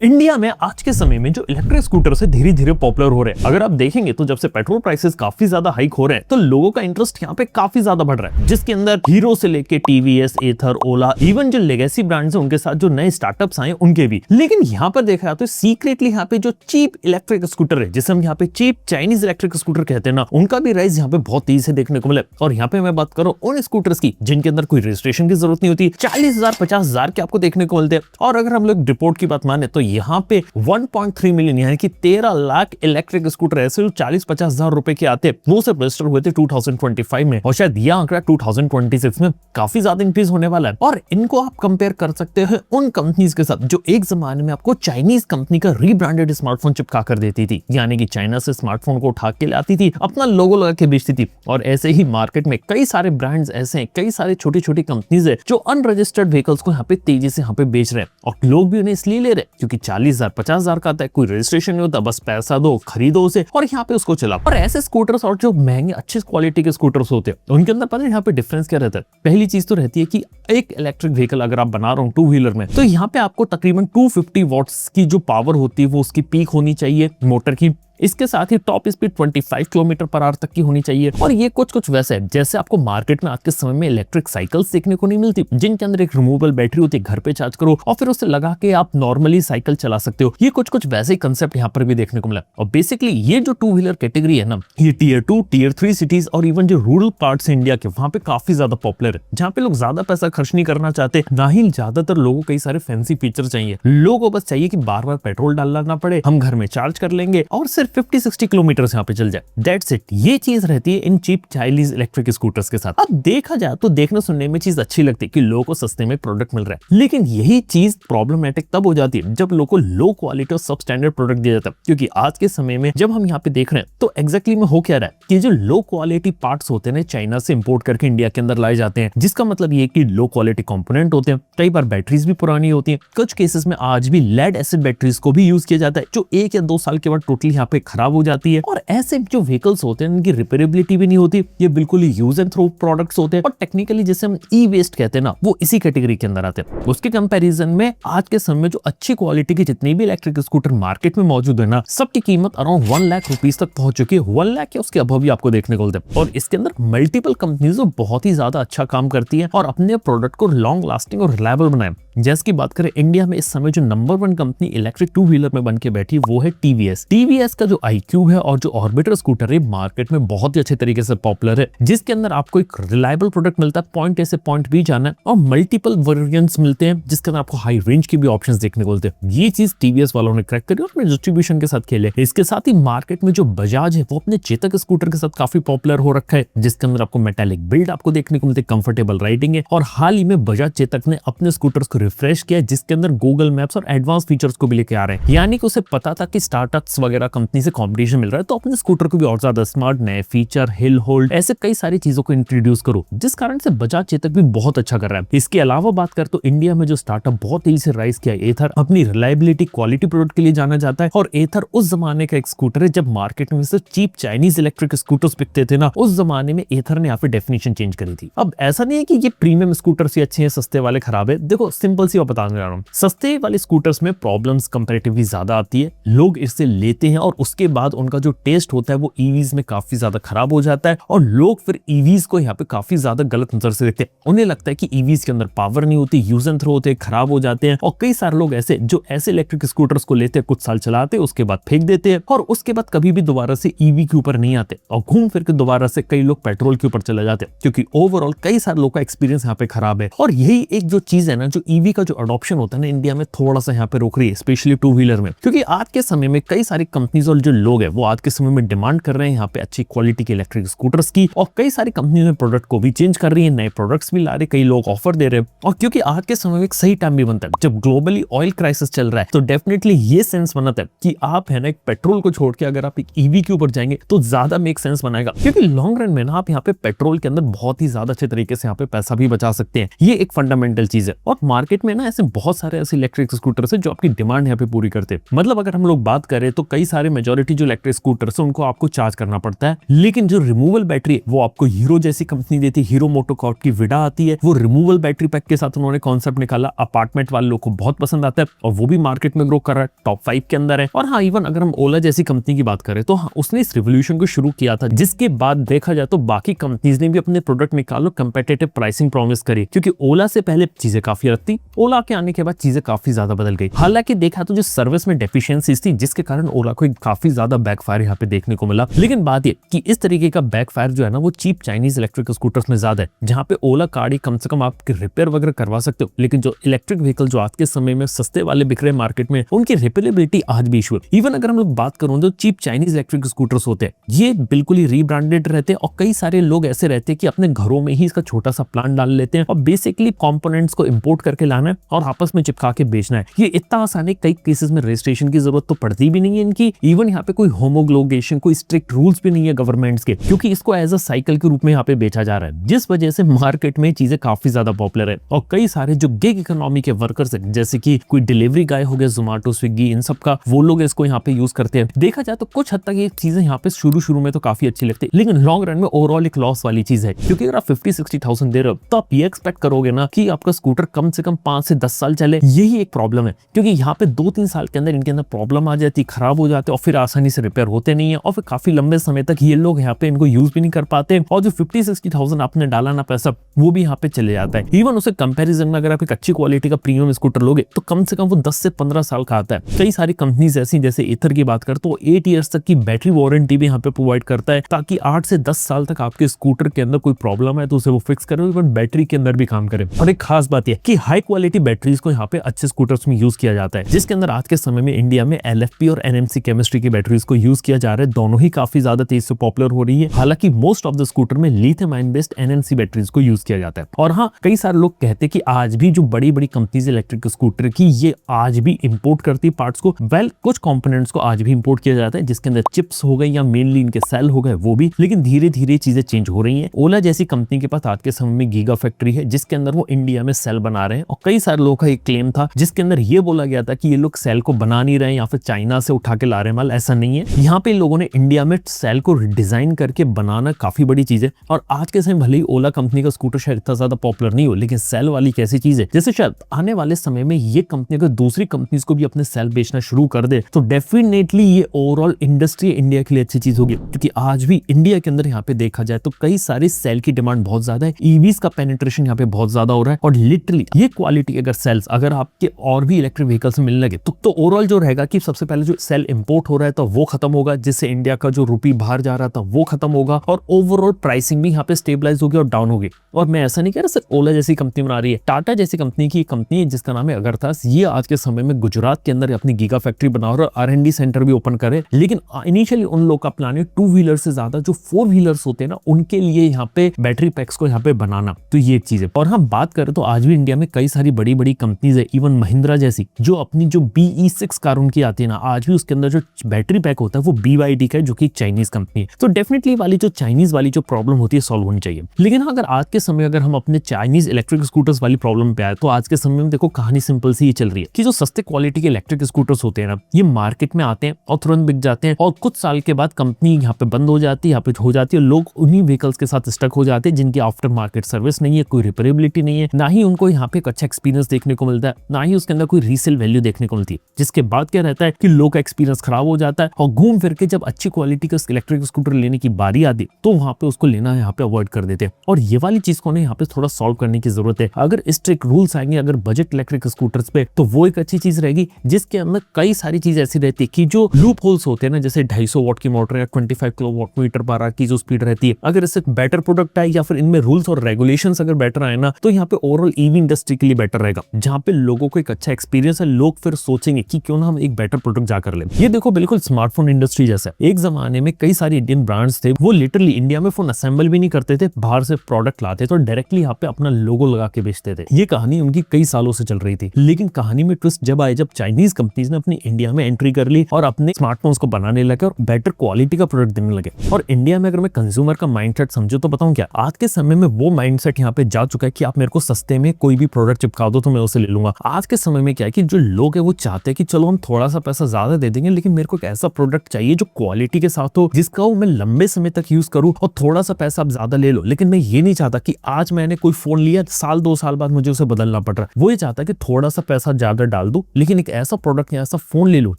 India में आज के समय में जो इलेक्ट्रिक स्कूटर से धीरे धीरे पॉपुलर हो रहे हैं, अगर आप देखेंगे तो जब से पेट्रोल प्राइसेस काफी ज्यादा हाइक हो रहे हैं तो लोगों का इंटरेस्ट यहाँ पे काफी ज्यादा बढ़ रहा है, जिसके अंदर हीरो से लेके टीवीएस, एथर, ओला, इवन जो लेगेसी ब्रांड्स हैं उनके साथ जो नए स्टार्टअप्स आए उनके भी। लेकिन यहाँ पर देखा तो सीक्रेटली यहाँ पे जो चीप इलेक्ट्रिक स्कूटर है, जिसे हम यहाँ पे चीप चाइनीज इलेक्ट्रिक स्कूटर कहते हैं ना, उनका भी राइज यहाँ पे बहुत तेजी से देखने को मिला। और यहाँ पे मैं बात करूँ उन स्कूटर्स की जिनके अंदर कोई रजिस्ट्रेशन की जरूरत नहीं होती, 40,000 50,000 के आपको देखने को मिलते हैं। और अगर हम लोग रिपोर्ट की बात माने तो यहाँ पे 1.3 मिलियन यानी कि 13 लाख इलेक्ट्रिक स्कूटर ऐसे जो 40-50,000 रुपए के आते हैं वो सब रजिस्टर हुए थे 2025 में, और शायद यह आंकड़ा 2026 में काफी ज्यादा इंक्रीज होने वाला है। और इनको आप कंपेयर कर सकते हैं उन कंपनीज के साथ जो एक जमाने में आपको चाइनीज कंपनी का रीब्रांडेड स्मार्टफोन चिपका कर देती थी, यानी कि चाइना से स्मार्टफोन को उठा के लाती थी, अपना लोगो लगा के बेचती थी। और ऐसे ही मार्केट में कई सारे ब्रांड्स ऐसे हैं, कई सारे छोटी छोटी कंपनीज है जो अनरजिस्टर्ड व्हीकल्स को यहाँ पे तेजी से यहाँ पे बेच रहे हैं, और लोग भी उन्हें इसलिए ले रहे हैं क्योंकि 40,000 50,000 का आता है, कोई रजिस्ट्रेशन नहीं होता, बस पैसा दो, खरीदो उसे और यहाँ पे उसको चला। और ऐसे स्कूटर्स और जो महंगे अच्छे क्वालिटी के स्कूटर्स होते हैं उनके अंदर पता है यहाँ पे डिफरेंस क्या रहता है। पहली चीज तो रहती है कि एक इलेक्ट्रिक व्हीकल अगर आप बना रहे हो टू व्हीलर में, तो यहाँ पे आपको तकरीबन 250 वॉट्स की जो पावर होती है वो उसकी पीक होनी चाहिए मोटर की। इसके साथ ही top speed 25 kilometre per hour तक की होनी चाहिए। और ये कुछ वैसा है जैसे आपको मार्केट में आज के समय में इलेक्ट्रिक साइकिल्स देखने को नहीं मिलती, जिनके अंदर एक रिमूवेबल बैटरी होती है, घर पे चार्ज करो और फिर उसे लगा के आप नॉर्मली साइकिल चला सकते हो। ये कुछ वैसे ही कंसेप्ट यहाँ पर भी देखने को मिला। और बेसिकली ये जो टू व्हीलर कैटेगरी है ना, ये टियर 2 टियर 3 सिटीज और इवन जो रूरल पार्ट्स है इंडिया के, वहां पे काफी ज्यादा पॉपुलर है, जहाँ पे लोग ज्यादा पैसा खर्च नहीं करना चाहते, ना ही ज्यादातर लोगों को कई सारे फैंसी फीचर चाहिए। लोगों को बस चाहिए कि बार बार पेट्रोल डालना ना पड़े, हम घर में चार्ज कर लेंगे और सिर्फ 50-60 किलोमीटर यहाँ पे चल जाए, दैट्स इट। ये चीज रहती है in cheap Chinese electric scooters के साथ। अब देखा जाए तो देखने सुनने में चीज अच्छी लगती है कि लोगों को सस्ते में प्रोडक्ट मिल रहा है, लेकिन यही चीज प्रॉब्लमेटिक तब हो जाती है जब लोगों को लो क्वालिटी और सब स्टैंडर्ड प्रोडक्ट दिया जाता है। क्योंकि आज के समय में जब हम यहाँ पे देख रहे हैं तो एग्जैक्टली में हो क्या रहा है कि जो लो क्वालिटी पार्ट्स होते हैं चाइना से इंपोर्ट करके इंडिया के अंदर लाए जाते हैं, जिसका मतलब ये कि लो क्वालिटी कंपोनेंट होते हैं, कई बार बैटरीज भी पुरानी होती है, कुछ केसेस में आज भी लेड एसिड बैटरीज को भी यूज किया जाता है जो 1 या 2 साल के बाद टोटली यहाँ पे खराब हो जाती है। और ऐसे जो व्हीकल्स होते हैं इनकी रिपेयरेबिलिटी भी नहीं होती, ये बिल्कुल ही यूज एंड थ्रो प्रोडक्ट्स होते हैं। और टेक्निकली जिसे हम ई वेस्ट कहते हैं ना, वो इसी कैटेगरी के अंदर आते हैं। उसके कंपैरिजन में आज के समय में जो अच्छी क्वालिटी की जितनी भी इलेक्ट्रिक स्कूटर मार्केट में मौजूद है ना, सबकी कीमत अराउंड 1 लाख रुपीस तक पहुंच चुकी है। 1 लाख या उसके अबव भी आपको देखने को मिलते हैं। और इसके अंदर मल्टीपल कंपनीज बहुत ही ज्यादा अच्छा काम करती है और अपने प्रोडक्ट को लॉन्ग लास्टिंग और रिलायबल बनाए। जैसे की बात करें इंडिया में इस समय जो number 1 company electric two wheeler में बन के बैठी वो है टीवीएस। टीवीएस का जो iQube है और जो ऑर्बिटर स्कूटर है मार्केट में बहुत ही अच्छे तरीके से पॉपुलर है, जिसके अंदर आपको एक रिलायबल प्रोडक्ट मिलता है, पॉइंट ए से पॉइंट बी जाना है, और मल्टीपल वेरिएंट्स मिलते हैं जिसके अंदर आपको हाई रेंज के भी ऑप्शंस देखने को मिलते हैं। ये चीज टीवीएस वालों ने क्रैक करी और अपने डिस्ट्रीब्यूशन के साथ खेले। इसके साथ ही मार्केट में जो बजाज है वो अपने चेतक स्कूटर के साथ काफी पॉपुलर हो रखा है, जिसके अंदर आपको मेटालिक बिल्ड आपको देखने को मिलते, कंफर्टेबल राइडिंग है। और हाल ही में बजाज चेतक ने अपने स्कूटर्स को रिफ्रेश किया, जिसके अंदर गूगल मैप्स और एडवांस फीचर्स को भी लेके आ रहे हैं। यानी कि उसे पता था कि स्टार्टअप्स वगैरह कंपनी से कंपटीशन मिल रहा है, तो अपने स्कूटर को भी और ज्यादा स्मार्ट, नए फीचर, हिल होल्ड, ऐसे कई सारी चीजों को इंट्रोड्यूस करो, जिस कारण से बजाज चेतक भी बहुत अच्छा कर रहा है। इसके अलावा बात कर तो इंडिया में जो स्टार्टअप बहुत तेजी से राइज किया, एथर अपनी रिलायबिलिटी क्वालिटी प्रोडक्ट के लिए जाना जाता है। और एथर उस जमाने का एक स्कूटर है जब मार्केट में सिर्फ चीप चाइनीज इलेक्ट्रिक स्कूटर्स बिकते थे ना, उस जमाने में एथर ने यहाँ पे डेफिनेशन चेंज करी थी। अब ऐसा नहीं है कि ये प्रीमियम स्कूटर्स ही अच्छे हैं, सस्ते वाले खराब है। देखो सिंपल सी बताने जा रहा हूँ, सस्ते वाले स्कूटर्स में प्रॉब्लम्स कंपैरेटिवली ज्यादा आती है, लोग इससे लेते हैं और उसके बाद उनका जो टेस्ट होता है वो ईवीज में काफी ज्यादा खराब हो जाता है, और लोग फिर ईवीज को यहाँ पे काफी ज्यादा गलत नजर से देखते हैं। उन्हें लगता है कि ईवीज के अंदर पावर नहीं होती, यूज एंड थ्रो होते हैं, खराब हो जाते हैं। और कई सारे लोग ऐसे जो ऐसे इलेक्ट्रिक स्कूटर्स को लेते हैं, कुछ साल चलाते हैं, उसके बाद फेंक देते हैं और उसके बाद कभी भी दोबारा से ईवी के ऊपर नहीं आते, और घूम फिर के दोबारा से कई लोग पेट्रोल के ऊपर चले जाते हैं, क्योंकि ओवरऑल कई सारे लोगों का एक्सपीरियंस यहाँ पे खराब है। और यही एक जो चीज है ना, जो ईवी का जो अडॉप्शन होता है ना इंडिया में, थोड़ा सा यहाँ पे रोक रही है, स्पेशली टू व्हीलर में। क्योंकि आज के समय में कई सारी कंपनीज और जो लोग है वो आज के समय में डिमांड कर रहे हैं यहाँ पे अच्छी क्वालिटी के इलेक्ट्रिक स्कूटर्स की, और कई सारी कंपनी में प्रोडक्ट को भी चेंज कर रही है, नए प्रोडक्ट्स भी ला रहे, कई लोग ऑफर दे रहे हैं। और क्योंकि आज के समय में एक सही टाइम भी बनता है जब ग्लोबली ऑयल क्राइसिस चल रहा है, तो डेफिनेटली ये सेंस बनता है कि आप है ना एक पेट्रोल को छोड़ के अगर आप एक ईवी के ऊपर जाएंगे तो ज्यादा मेक सेंस बनाएगा। क्योंकि लॉन्ग रन में ना आप यहाँ पे पेट्रोल के अंदर बहुत ही ज्यादा अच्छे तरीके से यहाँ पे पैसा भी बचा सकते हैं। ये एक फंडामेंटल चीज है। और मार्केट मार्केट में ना ऐसे बहुत सारे ऐसे इलेक्ट्रिक स्कूटर्स हैं जो आपकी डिमांड यहाँ पे पूरी करते हैं। मतलब अगर हम लोग बात करें तो कई सारे मेजोरिटी जो इलेक्ट्रिक स्कूटर्स हैं उनको आपको चार्ज करना पड़ता है, लेकिन जो रिमूवल बैटरी है वो आपको हीरो जैसी कंपनी देती है। हीरो मोटोकॉर्प की विडा आती है, वो रिमूवल बैटरी पैक के साथ उन्होंने कॉन्सेप्ट निकाला। अपार्टमेंट वाले लोग को बहुत पसंद आता है और वो भी मार्केट में ग्रो कर रहा है, टॉप 5 के अंदर है। और हाँ, इवन अगर हम ओला जैसी कंपनी की बात करें तो हाँ, उसने इस रिवोल्यूशन को शुरू किया था, जिसके बाद देखा जाए तो बाकी कंपनीज ने भी अपने प्रोडक्ट निकालो कंपेटिटिव प्राइसिंग प्रॉमिस करी, क्योंकि ओला से पहले चीजें काफी अलग थी। ओला के आने के बाद चीजें काफी ज्यादा बदल गई। हालांकि देखा तो जो सर्विस में डेफिशिएंसीज थी, जिसके कारण ओला को काफी ज्यादा बैकफायर यहाँ पे देखने को मिला। लेकिन बात ये कि इस तरीके का बैकफायर जो है ना वो चीप चाइनीज इलेक्ट्रिक स्कूटर्स में ज्यादा है, जहाँ पे ओला गाड़ी कम से कम आपके रिपेयर वगैरह करवा सकते हो, लेकिन जो इलेक्ट्रिक व्हीकल जो आज के समय में सस्ते वाले बिक रहे मार्केट में, उनकी रिपेयरेबिलिटी आज भी इशू है। इवन अगर हम लोग बात करूं तो चीप चाइनीज इलेक्ट्रिक स्कूटर्स होते हैं, ये बिल्कुल ही रीब्रांडेड रहते हैं और कई सारे लोग ऐसे रहते हैं कि अपने घरों में ही इसका छोटा सा प्लांट डाल लेते हैं और बेसिकली कंपोनेंट्स को इंपोर्ट करके लाना है और आपस में चिपका के बेचना है। ये इतना आसान है, कई केसेस में रजिस्ट्रेशन की जरूरत तो पड़ती भी नहीं है इनकी। इवन यहाँ पे कोई होमोग्लोगेशन, कोई स्ट्रिक्ट रूल्स भी नहीं है गवर्नमेंट्स के, क्योंकि इसको एज अ साइकिल के रूप में यहाँ पे बेचा जा रहा है, जिस वजह से मार्केट में चीजें काफी ज्यादा पॉपुलर है। और कई सारे जो गिग इकोनॉमी के वर्कर्स है, जैसे कि कोई डिलीवरी गाय हो गया, जोमेटो, स्विगी, इन सब का, वो लोग इसको यहाँ पे यूज करते हैं। देखा जाए तो कुछ हद तक ये चीजें यहाँ पे शुरू में तो काफी अच्छी लगती है, लेकिन लॉन्ग रन में ओवरऑल एक लॉस वाली चीज है, क्योंकि अगर आप 50-60,000 दे रहे हो तो आप ये एक्सपेक्ट करोगे ना कि आपका स्कूटर कम से कम 5 से 10 साल चले। यही एक प्रॉब्लम है, क्योंकि यहाँ पे 2-3 साल के अंदर इनके अंदर प्रॉब्लम आ जाती, खराब हो जाते और फिर आसानी से रिपेयर होते नहीं है और फिर काफी लंबे समय तक ये लोग यहाँ पे इनको यूज भी नहीं कर पाते और जो 50-60,000 आपने डाला ना पैसा, वो भी यहाँ पे चले जाता है। इवन उसे कंपैरिजन में अगर आप एक अच्छी क्वालिटी का प्रीमियम स्कूटर लोगे तो कम से कम वो 10 से 15 साल का आता है। कई सारी कंपनीज ऐसी, जैसे एथर की बात करते तो 8 इयर्स तक की बैटरी वारंटी भी यहाँ पे प्रोवाइड करता है, ताकि 8 से 10 साल तक आपके स्कूटर के अंदर कोई प्रॉब्लम है तो उसे वो फिक्स करे, इवन बैटरी के अंदर भी काम करे। और एक खास बात यह कि हाई क्वालिटी बैटरीज को यहाँ पे अच्छे स्कूटर्स में यूज किया जाता है, जिसके अंदर आज के समय में इंडिया में LFP और NMC केमिस्ट्री की बैटरीज को यूज किया जा रहा है। दोनों ही काफी ज्यादा तेज से पॉपुलर हो रही है। हालांकि मोस्ट ऑफ द स्कूटर में lithium ion based NMC batteries को यूज किया जाता है। और हाँ, कई सारे लोग कहते हैं कि आज भी जो बड़ी बड़ी कंपनीज इलेक्ट्रिक स्कूटर की, ये आज भी इंपोर्ट करती पार्ट्स को। कुछ कंपोनेंट्स को आज भी इंपोर्ट किया जाता है, जिसके अंदर चिप्स हो गए या मेनली इनके सेल हो गए, वो भी। लेकिन धीरे धीरे चीजें चेंज हो रही हैं। ओला जैसी कंपनी के पास आज के समय में गीगा फैक्ट्री है, जिसके अंदर वो इंडिया में सेल बना रहे हैं। और कई सारे लोगों का एक क्लेम था, जिसके अंदर ये बोला गया था कि ये लोग सेल को बना नहीं रहे या फिर चाइना से उठा के ला रहे माल। ऐसा नहीं है, यहाँ पे लोगों ने इंडिया में सेल को डिजाइन करके बनाना काफी बड़ी चीज है। और आज के समय भले ही ओला कंपनी का स्कूटर शायद इतना ज्यादा पॉपुलर नहीं हो, लेकिन सेल वाली कैसी चीज है, जैसे शायद आने वाले समय में ये कंपनी अगर दूसरी कंपनीज को भी अपने सेल बेचना शुरू कर दे तो डेफिनेटली ये ओवरऑल इंडस्ट्री इंडिया के लिए अच्छी चीज होगी। क्योंकि आज भी इंडिया के अंदर यहाँ पे देखा जाए तो कई सारे सेल की डिमांड बहुत ज्यादा है, ईवीज का पेनिट्रेशन यहाँ पे बहुत ज्यादा हो रहा है। और लिटरली ये क्वालिटी अगर सेल्स अगर आपके और भी इलेक्ट्रिक व्हीकल से मिलने लगे तो ओवरऑल जो रहेगा कि सबसे पहले जो सेल इंपोर्ट हो रहा है तो वो खत्म होगा, जिससे इंडिया का जो रुपी बाहर जा रहा था वो खत्म होगा और ओवरऑल प्राइसिंग भी यहाँ पे स्टेबलाइज होगी और डाउन होगी। और मैं ऐसा नहीं कह रहा सिर्फ ओला जैसी कंपनी बना रही है, टाटा जैसी कंपनी की कंपनी है जिसका नाम है अगरतास। ये आज के समय में गुजरात के अंदर अपनी गीगा फैक्ट्री बना रहा है, R&D सेंटर भी ओपन करे। लेकिन इनिशियली उन लोग का प्लान है 2 व्हीलर से ज्यादा जो 4 व्हीलर्स होते हैं ना, उनके लिए यहाँ पे बैटरी पैक्स को यहाँ पे बनाना। तो ये एक चीज है। और हम बात करें तो आज भी इंडिया में कई सारी बड़ी बड़ी कंपनीज है, इवन महिंद्रा जैसी, जो अपनी जो BE6 कार उनकी आती है ना, आज भी उसके अंदर जो बैटरी पैक होता है वो BYD का है, जो कि चाइनीज कंपनी है। तो डेफिनेटली वाली जो चाइनीज वाली जो प्रॉब्लम होती है सॉल्व होनी चाहिए। लेकिन अगर आज के समय अगर हम अपने चाइनीज इलेक्ट्रिक स्कूटर्स वाली प्रॉब्लम पे आए तो आज के समय में देखो कहानी सिंपल सी ही चल रही है कि जो सस्ते क्वालिटी के इलेक्ट्रिक स्कूटर्स होते हैं ना, ये मार्केट में आते हैं और तुरंत बिक जाते हैं और कुछ साल के बाद कंपनी यहाँ पे बंद हो जाती है, यहाँ पे हो जाती है। लोग उन्हीं व्हीकल्स के साथ स्टक हो जाते हैं जिनकी आफ्टर मार्केट सर्विस नहीं है, कोई रिपेयरेबिलिटी नहीं है, ना ही उनको यहाँ पे एक अच्छा एक्सपीरियंस देखने को मिलता है, ना ही उसके अंदर कोई रीसेल वैल्यू देखने को मिलती है। जिसके बाद क्या रहता है कि लोग का एक्सपीरियंस खराब हो जाता है और घूम फिर के जब अच्छी क्वालिटी का इलेक्ट्रिक स्कूटर लेने की बारी आती तो वहां पे उसको लेना यहाँ पे अवॉइड कर देते हैं। और ये वाली चीज को यहाँ पे थोड़ा सॉल्व करने की जरूरत है। अगर स्ट्रिक्ट रूल्स आएंगे अगर बजट इलेक्ट्रिक स्कूटर्स पे, तो वो एक अच्छी चीज रहेगी, जिसके अंदर कई सारी चीज ऐसी रहती है कि जो लूप होल्स होते हैं ना, जैसे 250 वॉट की मोटर या 25 किलोवाट मीटर पर आवर की जो स्पीड रहती है, अगर इससे बेटर प्रोडक्ट आए या फिर इनमें रूल्स और रेगुलेशंस अगर बेटर आए ना, तो यहाँ पे ओवरऑल ईवी इंडस्ट्री के लिए बेटर रहेगा, जहाँ पे लोगों को एक अच्छा एक्सपीरियंस है। लोग फिर सोचेंगे कि क्यों ना हम एक बेटर प्रोडक्ट जाकर ले। ये देखो बिल्कुल स्मार्टफोन इंडस्ट्री जैसा। एक जमाने में कई सारे इंडियन ब्रांड्स थे, वो लिटरली इंडिया में फोन असेंबल भी नहीं करते थे, बाहर से प्रोडक्ट लाते तो डायरेक्टली यहाँ पे अपना लोगो लगा के बेचते थे। ये कहानी उनकी कई सालों से चल रही थी। लेकिन कहानी में ट्विस्ट जब आए, जब चाइनीज कंपनीज ने अपनी इंडिया में एंट्री कर ली और अपने स्मार्टफोन्स को बनाने लगे और बेटर क्वालिटी का प्रोडक्ट देने लगे। और इंडिया में अगर मैं कंज्यूमर का माइंडसेट समझो तो बताऊं क्या, आज के समय में वो माइंडसेट यहाँ पे जा चुका है कि आप मेरे को सस्ते में कोई भी प्रोडक्ट चिपका दो तो मैं उसे ले लूंगा। आज के समय में क्या है कि जो लोग है वो चाहते हैं कि चलो हम थोड़ा सा पैसा ज्यादा दे देंगे, लेकिन मेरे को एक ऐसा प्रोडक्ट चाहिए जो क्वालिटी के साथ हो, जिसका मैं लंबे समय तक यूज करूं, और थोड़ा सा पैसा आप ज्यादा ले लो, लेकिन मैं ये नहीं चाहता कि आज मैंने कोई फोन लिया साल 2 साल बाद मुझे उसे बदलना पड़ रहा है। वो ये चाहता है कि थोड़ा सा पैसा ज्यादा डाल दो, लेकिन एक ऐसा प्रोडक्ट या ऐसा फोन ले लो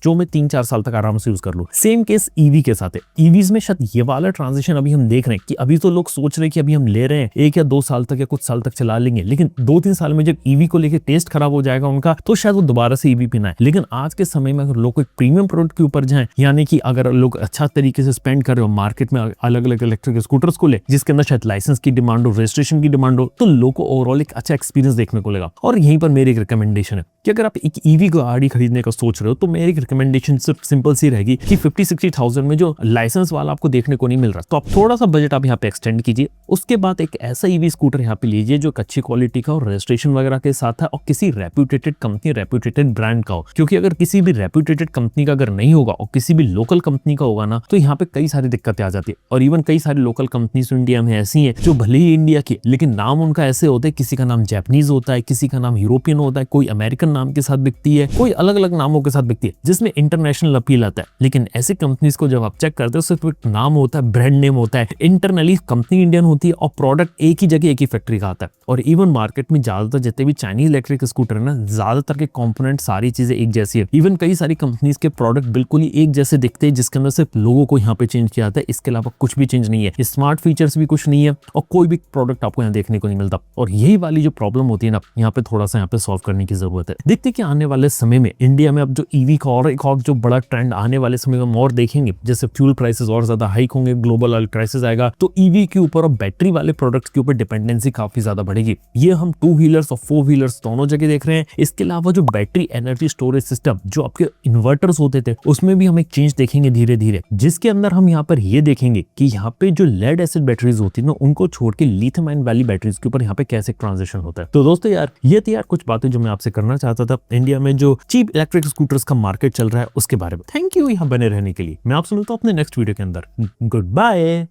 जो मैं 3-4 साल तक आराम से यूज कर लूं। सेम केस ईवी के साथ है। ईवीज में शायद ये वाला ट्रांजिशन अभी हम देख रहे हैं कि अभी तो लोग सोच रहे हैं कि अभी हम ले रहे हैं 1 या 2 साल तक या कुछ साल तक चला लेंगे, लेकिन 2-3 साल में जब ईवी को लेके टेस्ट खराब हो जाएगा उनका, तो शायद वो दोबारा से ईवी पीना है। लेकिन आज के समय में अगर लोग कोई प्रीमियम प्रोडक्ट के ऊपर जाएं, यानी कि अगर लोग अच्छा तरीके से स्पेंड कर रहे हो मार्केट में अलग अलग इलेक्ट्रिक स्कूटर्स को ले, जिसके अंदर शायद लाइसेंस की डिमांड हो, रजिस्ट्रेशन की डिमांड हो, तो लोगों को ओवरऑल एक अच्छा एक्सपीरियंस देखने को लेगा। और यहीं पर मेरी एक रिकमेंडेशन है कि अगर आप एक ईवी गाड़ी खरीदने का सोच रहे हो, तो मेरी रिकमेंडेशन सिर्फ सिंपल सी रहेगी कि 50-60,000 में जो लाइसेंस वाला आपको देखने को नहीं मिल रहा, तो आप थोड़ा सा बजट आप यहाँ पे एक्सटेंड कीजिए। उसके बाद एक ऐसा ईवी स्कूटर यहाँ पे लीजिए जो अच्छी क्वालिटी का और रजिस्ट्रेशन वगैरह के साथ है, और किसी रेप्यूटेटेड कंपनी, रेप्यूटेटेड ब्रांड का हो। क्योंकि अगर किसी भी रेप्यूटेटेड कंपनी का अगर नहीं होगा और किसी भी लोकल कंपनी का होगा ना, तो यहाँ पे कई सारी दिक्कतें आ जाती है। और इवन कई सारी लोकल कंपनीज इंडिया में ऐसी हैं जो भले ही इंडिया की, लेकिन नाम उनका ऐसे होते हैं, किसी का नाम जापानीज होता है, किसी का नाम यूरोपियन होता है, कोई अमेरिकन नाम के साथ बिकती है, कोई अलग अलग नामों के साथ बिकती है, जिसमें इंटरनेशनल अपील आता है। लेकिन ऐसी कंपनीज को जब आप चेक करते हो, सिर्फ एक नाम होता है, ब्रांड नेम होता है, इंटरनली कंपनी इंडियन होती है और प्रोडक्ट एक ही जगह एक ही फैक्ट्री का आता है। और इवन मार्केट में ज्यादातर जितने भी चाइनीज इलेक्ट्रिक स्कूटर है ना, ज्यादातर के कंपोनेंट सारी चीजें एक जैसी है। इवन कई सारी कंपनीज के प्रोडक्ट बिल्कुल ही एक जैसे दिखते हैं, जिसके अंदर सिर्फ लोगों को यहाँ पे चेंज किया जाता है, इसके अलावा कुछ भी चेंज नहीं है। स्मार्ट फीचर्स भी कुछ नहीं है और कोई भी प्रोडक्ट आपको यहाँ देखने को नहीं मिलता। और यही वाली जो प्रॉब्लम होती है ना, यहाँ पे थोड़ा सा यहाँ पे सॉल्व करने की जरूरत है। देखते हैं कि आने वाले समय में इंडिया में अब जो ईवी का और एक और जो बड़ा ट्रेंड आने वाले समय में हम और देखेंगे, जैसे फ्यूल प्राइसेस और ज्यादा हाइक होंगे, ग्लोबल ऑयल क्राइसिस आएगा, तो ईवी के ऊपर और बैटरी वाले प्रोडक्ट्स के ऊपर डिपेंडेंसी काफी ज्यादा बढ़ेगी। ये हम 2 व्हीलर्स और 4 व्हीलर्स दोनों जगह देख रहे हैं। इसके अलावा जो बैटरी एनर्जी स्टोरेज सिस्टम, जो आपके इन्वर्टर्स होते थे, उसमें भी हम एक चेंज देखेंगे धीरे धीरे, जिसके अंदर हम यहाँ पर ये देखेंगे कि यहाँ पे जो लेड एसिड बैटरीज होती है ना, उनको छोड़ के लिथियम आयन वाली बैटरीज के ऊपर यहाँ पे कैसे ट्रांजिशन होता है। तो दोस्तों यार, ये थी यार कुछ बातें जो मैं आपसे करना चाहता था इंडिया में जो चीप इलेक्ट्रिक स्कूटर्स का मार्केट चल रहा है उसके बारे में। थैंक यू यहाँ बने रहने के लिए। मैं आपसे मिलता हूँ अपने नेक्स्ट वीडियो के अंदर। Good bye.